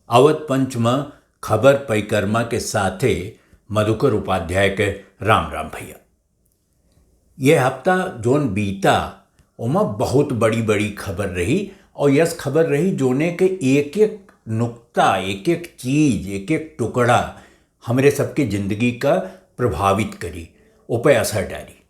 अवध पंच में खबर परिक्रमा के साथे मधुकर उपाध्याय के राम राम भैया। ये हफ्ता जोन बीता उमा बहुत बड़ी बड़ी खबर रही और यस खबर रही जोने के एक एक नुक्ता, एक एक चीज, एक एक टुकड़ा हमरे सबके जिंदगी का प्रभावित करी, ओपे असर डाली।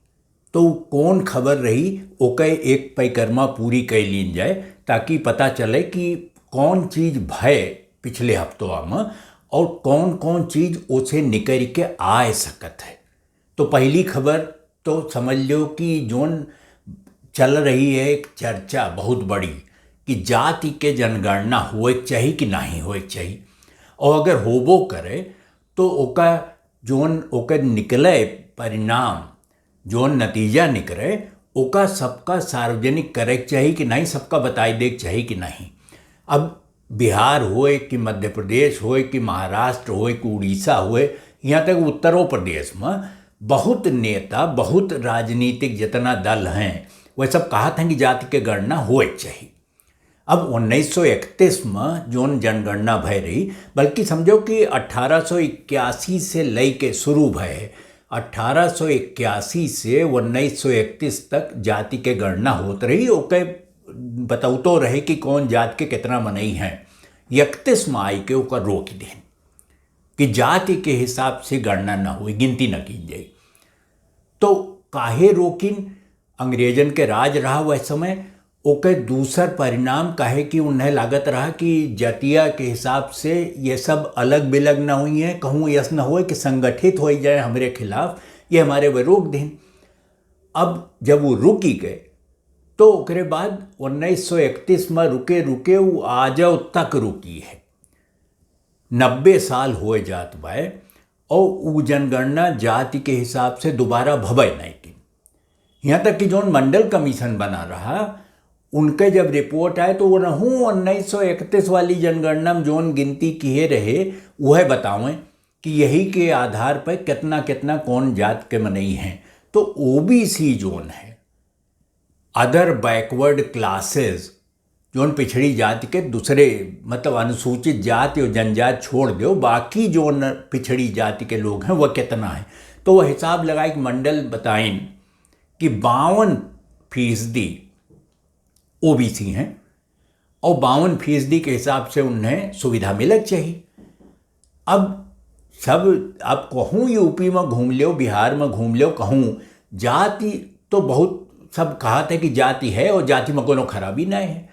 तो कौन खबर रही ओके एक परिक्रमा पूरी कर लीन जाए ताकि पता चले कि कौन चीज भय पिछले हफ्तों में और कौन कौन चीज उसे निकल के आ सकत है। तो पहली खबर तो समझ लो कि जोन चल रही है एक चर्चा बहुत बड़ी कि जाति के जनगणना होए चाहिए कि नहीं होए चाहिए, और अगर होबो करे तो ओका जोन ओकर निकले परिणाम, जोन नतीजा निकले ओका सबका सार्वजनिक करे चाहिए कि नहीं, सबका बताई दे चाहिए कि नहीं। अब बिहार होए कि मध्य प्रदेश होए कि महाराष्ट्र होए कि उड़ीसा होए, यहाँ तक उत्तर प्रदेश में बहुत नेता, बहुत राजनीतिक जितना दल हैं वह सब कहा था कि जाति के गणना होए चाहिए। अब 1931 में जोन जनगणना भय रही, बल्कि समझो कि 1881 से लई के शुरू भय, 1881 से 1931 तक जाति के गणना होत रही। ओके बताउतो रहे कि कौन जात के कितना मनई हैं। 31 में आई के ओकर रोक दें कि जाति के हिसाब से गणना न हुई, गिनती न की जाए। तो काहे रोकिन? अंग्रेजन के राज रहा वह समय। ओके दूसर परिणाम काहे कि उन्हें लागत रहा कि जातिया के हिसाब से ये सब अलग बिलग न हुई है, कहूँ यस न हो कि संगठित हो जाए हमारे खिलाफ, ये हमारे वे रोक दें। अब जब वो रुकी गए तो ओकरे बाद 1931 में रुके रुके वो आजो तक रुकी है। 90 साल हो जात बाय और वो जनगणना जाति के हिसाब से दोबारा भबे नहीं की। यहाँ तक कि जोन मंडल कमीशन बना रहा उनके जब रिपोर्ट आए तो वो नहूँ 1931 वाली जनगणना में जोन गिनती किए रहे वह बतावें कि यही के आधार पर कितना कितना कौन जात के मनई हैं। तो ओबीसी जोन है, अदर बैकवर्ड क्लासेस, जोन पिछड़ी जाति के दूसरे मतलब अनुसूचित जाति और जनजाति छोड़ दो, बाकी जोन पिछड़ी जाति के लोग हैं वह कितना है। तो वह हिसाब लगाए कि मंडल बताएं कि 52% ओबीसी हैं और 52% के हिसाब से उन्हें सुविधा मिलनी चाहिए। अब सब आप कहूँ यूपी में घूम लो, बिहार में घूम लो, कहूँ जाति तो बहुत सब कहा था कि जाति है और जाति में कोनो खराबी नहीं है।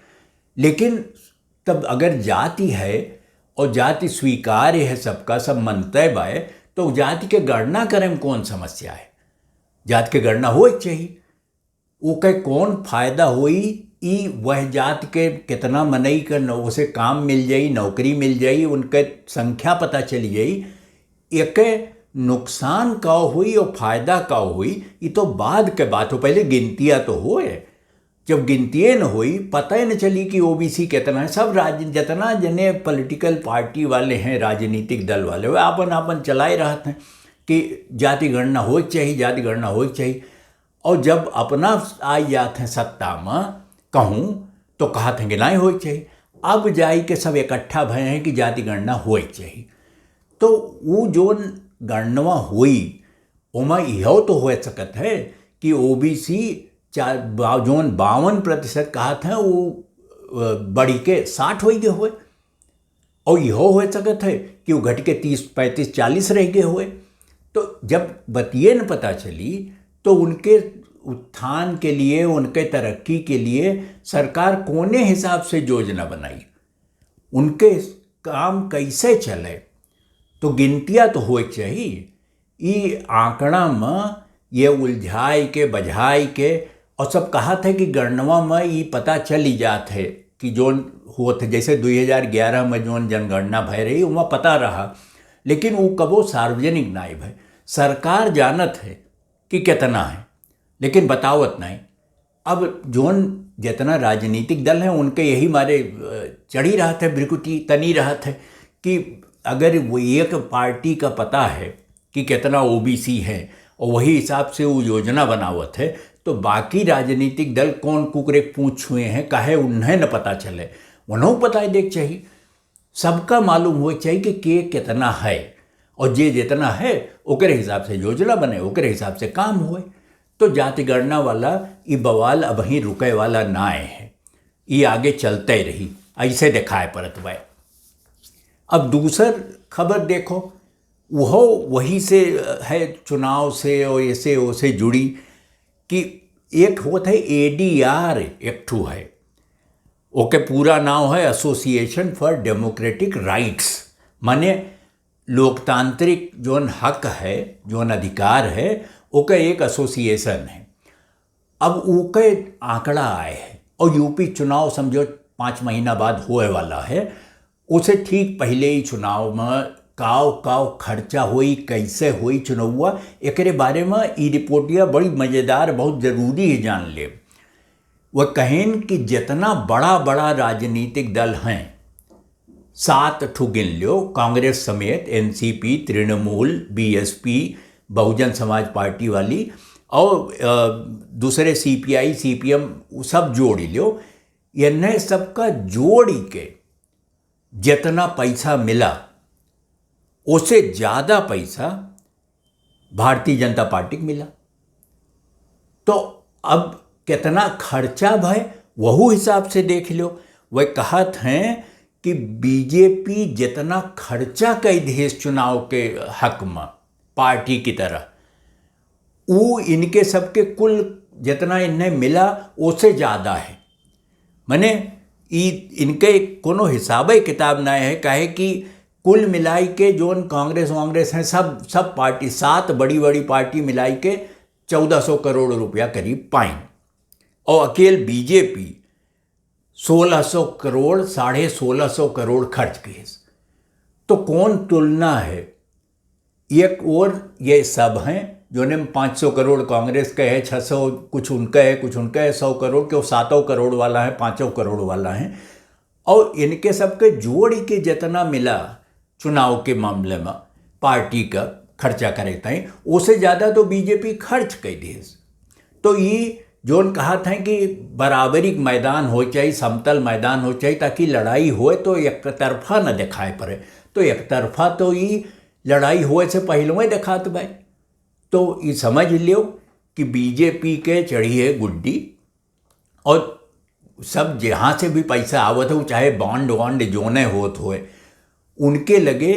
लेकिन तब अगर जाति है और जाति स्वीकार्य है, सबका सब मनते बाय, तो जाति के गणना करें में कौन समस्या है? जाति के गणना हो चाहिए। वो के कौन फायदा हुई? ई वह जात के कितना मनई कर उसे काम मिल जाई, नौकरी मिल जाई, उनके संख्या पता चली जाई। एक नुकसान का हुई और फायदा का हुई ये तो बाद के बात हो, पहले गिनतियाँ तो होए। जब गिनतियाँ न हुई पता ही न चली कि ओबीसी कितना है। सब जितना जने पॉलिटिकल पार्टी वाले हैं, राजनीतिक दल वाले, वे आपन आपन चलाए रहते हैं कि जाति गणना हो चाहिए, जाति गणना हो चाहिए। और जब अपना आ जाते हैं सत्ता में कहूँ तो कहा था कि नहीं हो चाहिए। अब जाई के सब इकट्ठा भय हैं कि जाति गणना हो चाहिए। तो वो जोन गणना हुई उमा यह तो हो सकत है कि ओबीसी जोन 52% कहा था वो बढ़ी के 60 हो गए हुए, और यह हो सकत है कि वो घट के 30, 35, 40 रह गए हुए। तो जब बतिए न पता चली तो उनके उत्थान के लिए, उनके तरक्की के लिए सरकार कोने हिसाब से योजना बनाई, उनके काम कैसे चले। तो गिनतियाँ तो हो चाहिए। ये आंकड़ा में ये उलझाई के बझाई के और सब कहा था कि गणना में ये पता चली जात है कि जोन हुआ था। जैसे 2011 में जोन जनगणना भय रही वहाँ पता रहा, लेकिन वो कबो सार्वजनिक नहीं भय। सरकार जानत है कि कितना है लेकिन बतावत नहीं। अब जोन जितना राजनीतिक दल हैं उनके यही मारे चढ़ी रहा था, भ्रिकुटी तनी रहा था कि अगर वो एक पार्टी का पता है कि कितना ओबीसी है और वही हिसाब से वो योजना बनावत है, तो बाकी राजनीतिक दल कौन कुकरे पूछ हुए हैं काहे उन्हें न पता चले, उन्हें पता देख चाहिए। सबका मालूम हो चाहिए कि के कितना है, और जे जितना है ओकरे हिसाब से योजना बने, ओकरे हिसाब से काम होए। तो जाति गणना वाला ये बवाल अब ही रुके वाला ना है, ये आगे चलते रही, ऐसे दिखाए परत बा। अब दूसर खबर देखो, वही से है, चुनाव से और ऐसे ओसे जुड़ी, कि एक होता है ADR, एक ठू है, ओके पूरा नाम है एसोसिएशन फॉर डेमोक्रेटिक राइट्स, माने लोकतांत्रिक जोन हक है, जोन अधिकार है, ओके एक एसोसिएशन है। अब ओके आंकड़ा आए है, और यूपी चुनाव समझो 5 महीना बाद होए वाला है, उसे ठीक पहले ही चुनाव में काव खर्चा हुई, कैसे हुई चुनावा, एकरे बारे में ये रिपोर्टिया बड़ी मज़ेदार, बहुत ज़रूरी है जान ले। वह कहें कि जितना बड़ा बड़ा राजनीतिक दल हैं, 7 ठू गिन लो, कांग्रेस समेत, NCP, Trinamool, BSP, Bahujan Samaj party वाली, और दूसरे CPI, CPM, सब जोड़ लो, इन्हें सबका जोड़ी के जितना पैसा मिला, उससे ज़्यादा पैसा भारतीय जनता पार्टी को मिला। तो अब कितना खर्चा भाई वहू हिसाब से देख लो। वह कहत हैं कि बीजेपी जितना खर्चा कई देश चुनाव के हक में पार्टी की तरह, वो इनके सबके कुल जितना इन्हें मिला उससे ज़्यादा है। मने इनके कोनो हिसाब किताब ना है, काहे कि कुल मिलाई के जोन कांग्रेस हैं, सब पार्टी, 7 बड़ी बड़ी पार्टी मिलाई के 1400 करोड़ रुपया करीब पाई, और अकेल बीजेपी 1600 करोड़, 1650 करोड़ खर्च किए। तो कौन तुलना है? एक और ये सब हैं जो ने 500 करोड़ कांग्रेस का है, 600 कुछ उनका है, कुछ उनका है, 100 करोड़ के, 7 करोड़ वाला है, 5 करोड़ वाला है, और इनके सबके जोड़ के जितना मिला चुनाव के मामले में पार्टी का खर्चा करे तय, उससे ज़्यादा तो बीजेपी खर्च कर दी। तो ये जोन कहा था कि बराबरी मैदान हो चाहिए, समतल मैदान हो चाहिए, ताकि लड़ाई होए तो एक तरफा न दिखाए पड़े। तो एक तरफा तो ये लड़ाई होए से पहले में दिखात भाई। तो ये समझ लियो कि बीजेपी के चढ़ी है गुड्डी, और सब जहाँ से भी पैसा आवत हो, चाहे बॉन्ड जोने होत होए, उनके लगे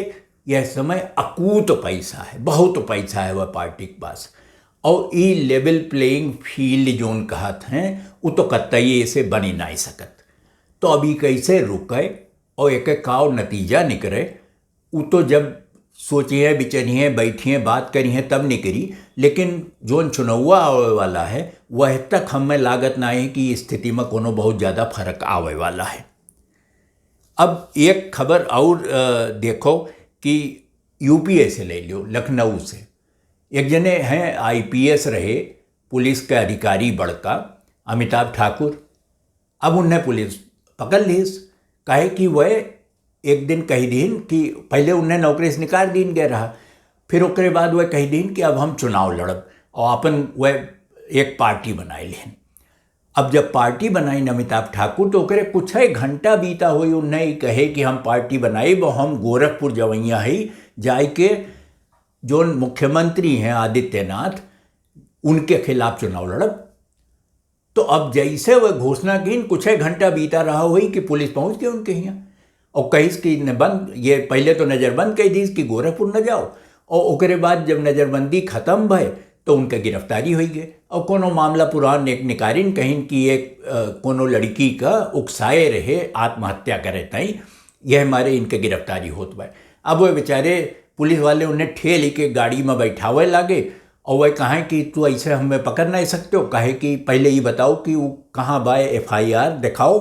यह समय अकूत पैसा है, बहुत पैसा है वह पार्टी के पास। और ये लेवल प्लेइंग फील्ड जोन कहत हैं, वो तो कतई ऐसे बनी नहीं सकत। तो अभी कैसे रुके और एक काव नतीजा निकले, वो तो जब सोचिए, बिचरिए, बैठिए, बात करिए तब निकली। लेकिन जोन चुनावा आवे वाला है, वह तक हमें लागत ना है कि स्थिति में कोनो बहुत ज़्यादा फर्क आवे वाला है। अब एक खबर और देखो कि यूपीए से ले लो, लखनऊ से एक जने हैं IPS रहे, पुलिस के अधिकारी बड़का, अमिताभ ठाकुर। अब उन्हें पुलिस पकड़ लीस, कहे कि वह एक दिन कही दिन कि पहले उन्हें नौकरी से निकाल दिन गया रहा, फिर उसके बाद वह कही दिन कि अब हम चुनाव लड़ब, और अपन वह एक पार्टी बनाए लें। अब जब पार्टी बनाई न अमिताभ ठाकुर, तो ओकरे कुछ ही घंटा बीता हुई, उन्हें कहे कि हम पार्टी बनाई, वो हम गोरखपुर जवैया ही जाए के जो मुख्यमंत्री हैं आदित्यनाथ, उनके खिलाफ चुनाव लड़ब। तो अब जैसे वह घोषणा की, कुछ ही घंटा बीता रहा हुई कि पुलिस पहुंच गई उनके यहाँ, और कही कि बंद, ये पहले तो नज़रबंद कही दी कि गोरखपुर न जाओ, और उसके बाद जब नज़रबंदी खत्म भय तो उनका गिरफ्तारी हुई गई। और कोनो मामला पुरान एक निकारिन कहीं कि एक कोनो लड़की का उकसाए रहे आत्महत्या करे तई, यह हमारे इनके गिरफ्तारी होत बा। अब वह बेचारे पुलिस वाले उन्हें ठेल के गाड़ी में बैठावे लागे, और वह कहें कि तू ऐसे हमें पकड़ नहीं सकते हो, कहे कि पहले ये बताओ कि वो कहाँ बा, FIR दिखाओ।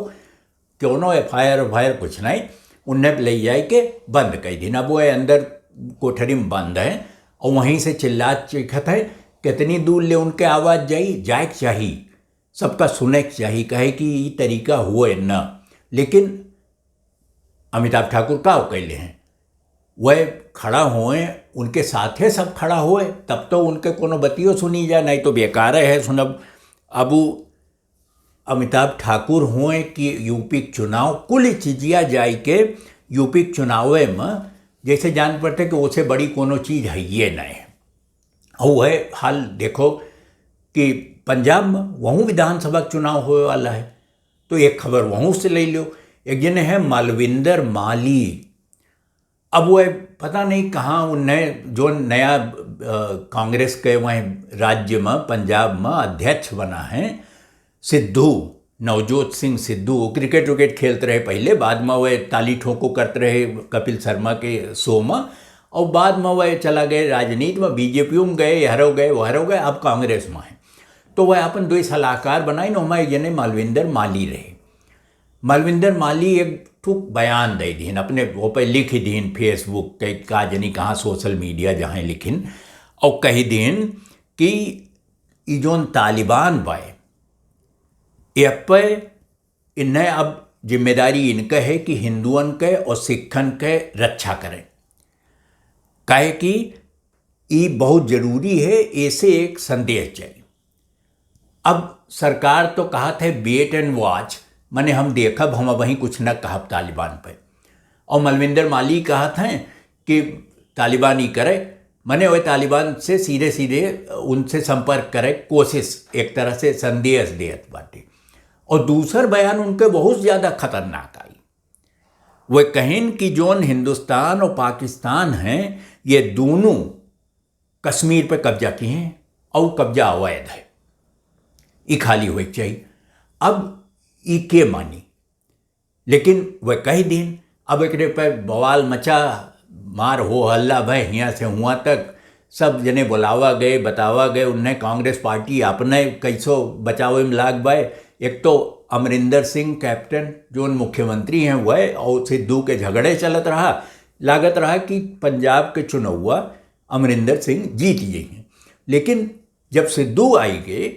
क्यों नो FIR कुछ नहीं, उन्हें ले जाए के बंद कर दिन। अब वो अंदर कोठरी में बंद है, और वहीं से चिल्ला चिखत है, कितनी दूर ले उनके आवाज़ जाए चाहिए, सबका सुने चाहिए, कहे कि ये तरीका हुए न। लेकिन अमिताभ ठाकुर का कैले हैं, वह खड़ा हुए, उनके साथे सब खड़ा हुए, तब तो उनके कोनो बतियो सुनी जाए, नहीं तो बेकार है सुनब। अब अमिताभ ठाकुर हुए कि यूपी चुनाव कुल चीजिया जाए के यूपी के चुनाव में जैसे जान पड़ते कि उससे बड़ी कोनो चीज़ है ये नहीं है। और वह हाल देखो कि पंजाब में वहाँ विधानसभा चुनाव होने वाला है, तो एक खबर वहाँ से ले लो। एक जने है मालविंदर माली, अब वह पता नहीं कहाँ उन्हें जो नया कांग्रेस के वहीं राज्य में पंजाब में अध्यक्ष बना है सिद्धू, नवजोत सिंह सिद्धू। क्रिकेट विकेट खेलते रहे पहले, बाद में वह ताली ठोको करते रहे कपिल शर्मा के शो में, और बाद में वह चला गए राजनीति में, बीजेपी में गए, हरो गए वो हरो गए, अब कांग्रेस में है। तो वह अपन दो सलाहकार बनाई न, मैं जने मालविंदर माली रहे। मालविंदर माली एक ठुक बयान दे दीन अपने वो पे लिख दीन फेसबुक के का जनी कहाँ सोशल मीडिया जहाँ लिखिन, और कही दीन कि ये जोन तालिबान बाए ये पे इन्हें अब जिम्मेदारी इनका है कि हिंदुअन के और सिखन के रक्षा करें, काहे कि ये बहुत जरूरी है, ऐसे एक संदेश चाहिए। अब सरकार तो कहा थे वेट एंड वॉच, मैंने हम देखब, हम वहीं कुछ न कहब तालिबान पे। और मलविंदर माली कहा था कि तालिबान ही करे, मैंने वह तालिबान से सीधे सीधे उनसे संपर्क करे कोशिश, एक तरह से संदेश देत बाटे। और दूसर बयान उनके बहुत ज़्यादा खतरनाक आई। वह कहें कि जोन हिंदुस्तान और पाकिस्तान हैं ये दोनों कश्मीर पे कब्जा किए हैं और कब्जा अवैध है, ये खाली हुए चाहिए। अब ये के मानी, लेकिन वह कह दिन अब एक पे बवाल मचा, मार हो हल्ला भाई यहाँ से हुआ तक, सब जने बुलावा गए बतावा गए, उन्हें कांग्रेस पार्टी अपने कैसो बचावे में लाग बाए। एक तो अमरिंदर सिंह कैप्टन जो मुख्यमंत्री हैं वह, और सिद्धू के झगड़े चलत रहा, लागत रहा कि पंजाब के चुनाव अमरिंदर सिंह जीत गए। लेकिन जब सिद्धू आई गए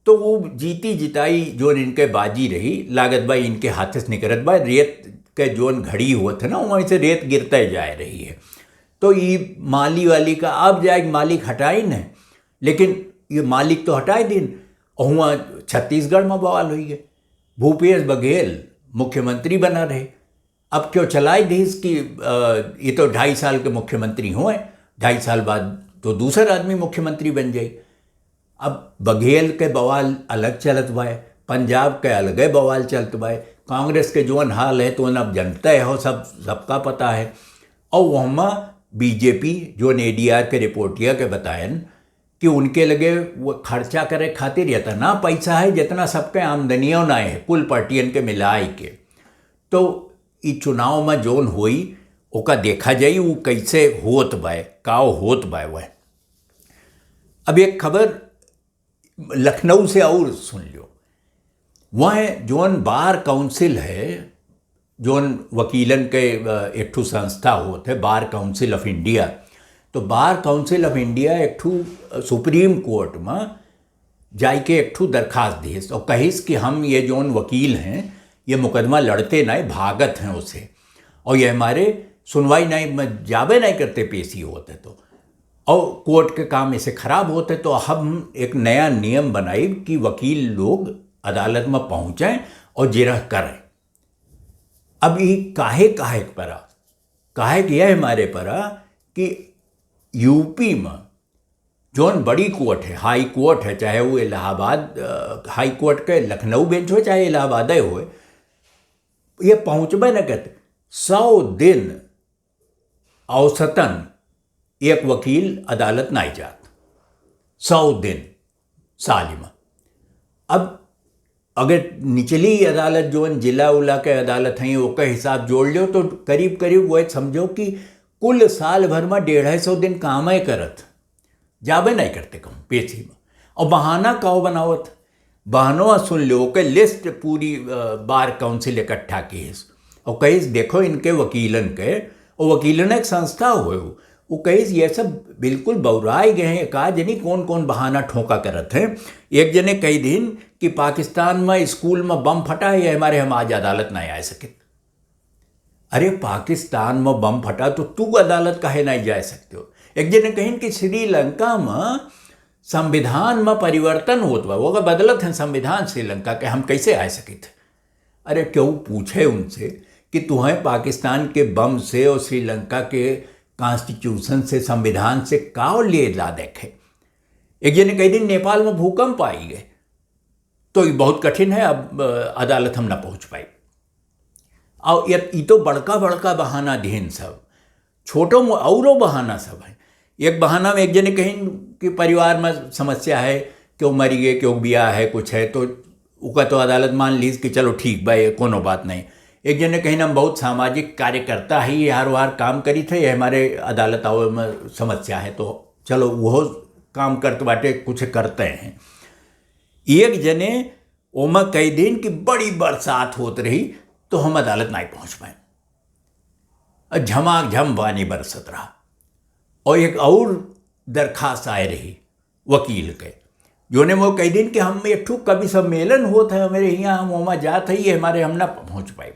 तो वो जीती जिताई जो इनके बाजी रही, लागत भाई इनके हाथ से निकलत भाई, रेत के जोन घड़ी हुआ था ना वहीं से रेत गिरते जा रही है। तो ये माली वाली का अब जाए मालिक हटाई न, लेकिन ये मालिक तो हटाए दिन, और वहाँ छत्तीसगढ़ में बवाल हुई है। भूपेश बघेल मुख्यमंत्री बना रहे, अब क्यों चलाए देश की, ये तो 2.5 साल के मुख्यमंत्री हुए, 2.5 साल बाद तो दूसरा आदमी मुख्यमंत्री बन जाए। अब बघेल के बवाल अलग चलत बा, पंजाब के अलग बवाल चलत बा, कांग्रेस के जोन हाल है तो अब जनता है हो सबका पता है। और वहाँ बीजेपी जो एडीआर के रिपोर्टिया के बतायन कि उनके लगे वो खर्चा करे खातिर इतना पैसा है जितना सबके आमदनियों ना है कुल पार्टियन के मिलाए के। तो ये चुनाव में जोन हुई ओका देखा जाई वो कैसे होत बा, काव होत बा। वह अब एक खबर लखनऊ से और सुन लो, वह जोन बार काउंसिल है, जोन वकीलन के एक ठू संस्था होते बार काउंसिल ऑफ इंडिया, तो बार काउंसिल ऑफ इंडिया एक ठू सुप्रीम कोर्ट में जाके एक ठू दरखास्त दीस और कहिस कि हम ये जोन वकील हैं ये मुकदमा लड़ते नहीं, भागत हैं उसे, और ये हमारे सुनवाई नहीं जाबे नहीं करते पेशी होते तो, और कोर्ट के काम ऐसे खराब होते, तो हम एक नया नियम बनाए कि वकील लोग अदालत में पहुँचें और जिरह करें। अब ये काहे परा, काहे कि यह हमारे परा कि यूपी में जोन बड़ी कोर्ट है, हाई कोर्ट है, चाहे वो इलाहाबाद हाई कोर्ट के लखनऊ बेंच हो चाहे इलाहाबाद हो, ये पहुँचबे न करते। 100 दिन औसतन एक वकील अदालत नहीं जाता, 100 दिन साल में। अब अगर निचली अदालत जो जिला उला के अदालत हैं वो का हिसाब जोड़ लो तो करीब करीब वह समझो कि कुल साल भर में 150 दिन काम ही करत, जाबे नहीं करते कहूँ पेशी में। और बहाना कहो बनावत, बहानों सुन लो के लिस्ट पूरी बार काउंसिल इकट्ठा की और कहीं देखो इनके वकीलन के, और वकीलन एक संस्था हुए वो कहीं ये सब बिल्कुल बौराए गए हैं। कहा जनी कौन कौन बहाना ठोका करत हैं। एक जने कई दिन कि पाकिस्तान में स्कूल में बम फटा है, ये हमारे हम आज अदालत नहीं आ सके। अरे पाकिस्तान में बम फटा तो तू अदालत काहे नहीं जा सकते हो। एक जने कहीं कि श्रीलंका में संविधान में परिवर्तन होता है, वो अगर बदलत है संविधान श्रीलंका के, हम कैसे आ सके थे। अरे क्यों पूछे उनसे कि तुम्हें पाकिस्तान के बम से और श्रीलंका के कॉन्स्टिट्यूशन से, संविधान से का ले ला देखे। एक जने कई दिन नेपाल में भूकंप आई गए, तो ये बहुत कठिन है, अब अदालत हम ना पहुंच पाए। और ये तो बड़का बड़का बहाना देन सब, छोटो औरों बहाना सब है। एक बहाना में एक जने कहीं कि परिवार में समस्या है, क्यों मरी गए, क्यों बिया है, कुछ है, तो उसका तो अदालत मान लीज कि चलो ठीक भाई, कोनो बात नहीं। एक जने कहीं हम बहुत सामाजिक कार्यकर्ता है, ये हर वार काम करी थे, ये हमारे अदालत आओ में समस्या है, तो चलो वो काम करते बाटे, कुछ करते हैं। एक जने ओमा कई दिन की बड़ी बरसात होत रही, तो हम अदालत नहीं पहुंच पाए, झमाझम पानी बरसत रहा। और एक और दरखास्त आए रही वकील के, जो ने वो कई दिन कि हम एक ठू कभी सम्मेलन होता है मेरे यहाँ, हम वहाँ जाते ही हमारे हम ना पहुँच पाए।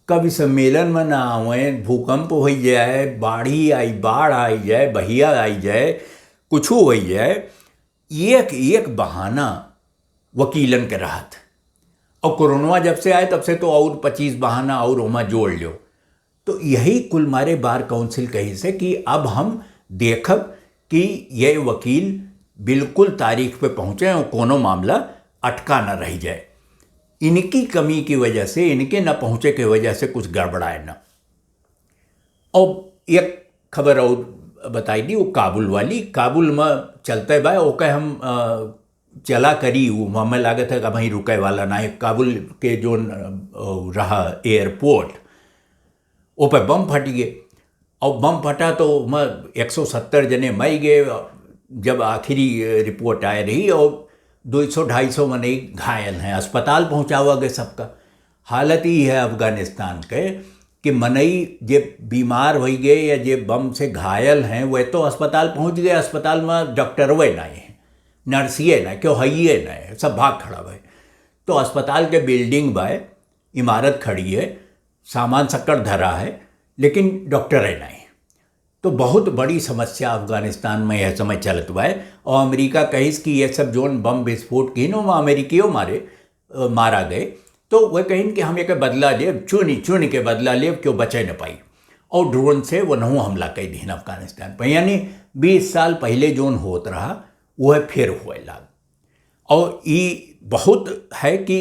कभी सम्मेलन में ना आवे, भूकंप हो जाए, बाढ़ आई जाए, बहिया आई जाए, कुछ हो जाए, एक एक बहाना वकीलन के रहत। और कोरोना जब से आए तब से तो और 25 बहाना और वहाँ जोड़ लो। तो यही कुल मारे बार काउंसिल कही से कि अब हम देखब कि ये वकील बिल्कुल तारीख पे पहुँचे और कोनो मामला अटका न रह जाए। इनकी कमी की वजह से, इनके न पहुँचे की वजह से कुछ गड़बड़ाए न। और एक खबर और बताई दी, वो काबुल वाली, काबुल में चलते बा ओके हम चला करी, वो हमें लागत है कि वहीं रुके वाला ना है। काबुल के जो रहा एयरपोर्ट, वो पे बम फट गए, और बम फटा तो 170 जने मर गए जब आखिरी रिपोर्ट आ रही, और 200-250 मने घायल हैं, अस्पताल पहुंचावा गए सबका। हालत ही है अफगानिस्तान के कि मनई जे बीमार हो गए या जे बम से घायल हैं, वह तो अस्पताल पहुंच गए, अस्पताल में डॉक्टर वे नहीं है, नर्सिए नहीं, क्यों हइए नहीं, सब भाग खड़ा भाई। तो अस्पताल के बिल्डिंग बाय इमारत खड़ी है, सामान शक्कर धरा है, लेकिन डॉक्टर है नहीं। तो बहुत बड़ी समस्या अफगानिस्तान में यह समय चलत हुआ है। और अमेरिका कहिस कि यह सब जोन बम विस्फोट की नो अमेरिकियों मारा गए, तो वह कहीं कि हम एक बदला लेब, चुनी के बदला लेब, क्यों बचे न पाई। और ड्रोन से वो नहू हमला कई दिन अफगानिस्तान पर, यानी 20 साल पहले जोन होत रहा वह फिर हुए लाग। और ये बहुत है कि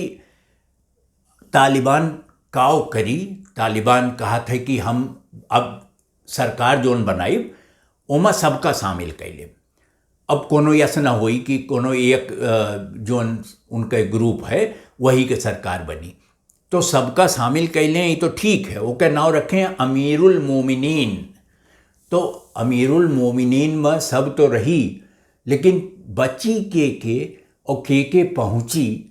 तालिबान काव करी, तालिबान कहा था कि हम अब सरकार जोन बनाई ओमा सबका शामिल कैले। अब कोनो ऐसा ना होई कि कोनो एक जोन उनके ग्रुप है वही के सरकार बनी, तो सबका शामिल कैले, ये तो ठीक है। ओके नाम रखें अमीरुल मोमिनीन। तो अमीरुल मोमिनीन में सब तो रही, लेकिन बची के और के पहुँची,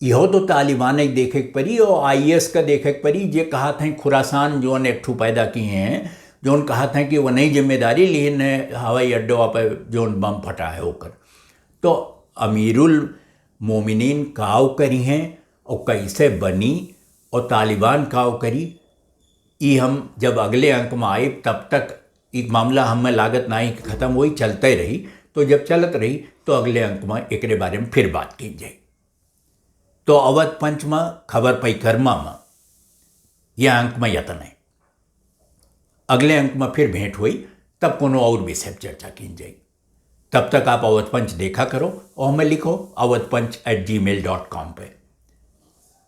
यहो तो तालिबान एक देखे परी और IS का देखे परी। जे कहा था खुरासान जोन एक ठू पैदा किए हैं, जोन कहा था कि वो नहीं जिम्मेदारी लीन है हवाई अड्डों पर जोन बम फटा है होकर। तो अमीरुल मोमिनीन काव करी हैं और कैसे बनी और तालिबान काव करी, ये हम जब अगले अंक में आए तब तक एक मामला हमें लागत ना ही खत्म हुई, चलते रही। तो जब चलत रही तो अगले अंक में एक बारे में फिर बात की जाए। तो अवध पंच में खबर पई कर्मा में यह अंक में यतन है। अगले अंक में फिर भेंट हुई, तब कोनो और विषय पर चर्चा की जाए। तब तक आप अवध पंच देखा करो और हमें लिखो awadhpanch@gmail.com पे।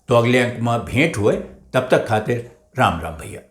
तो अगले अंक में भेंट हुए, तब तक खातिर राम राम भैया।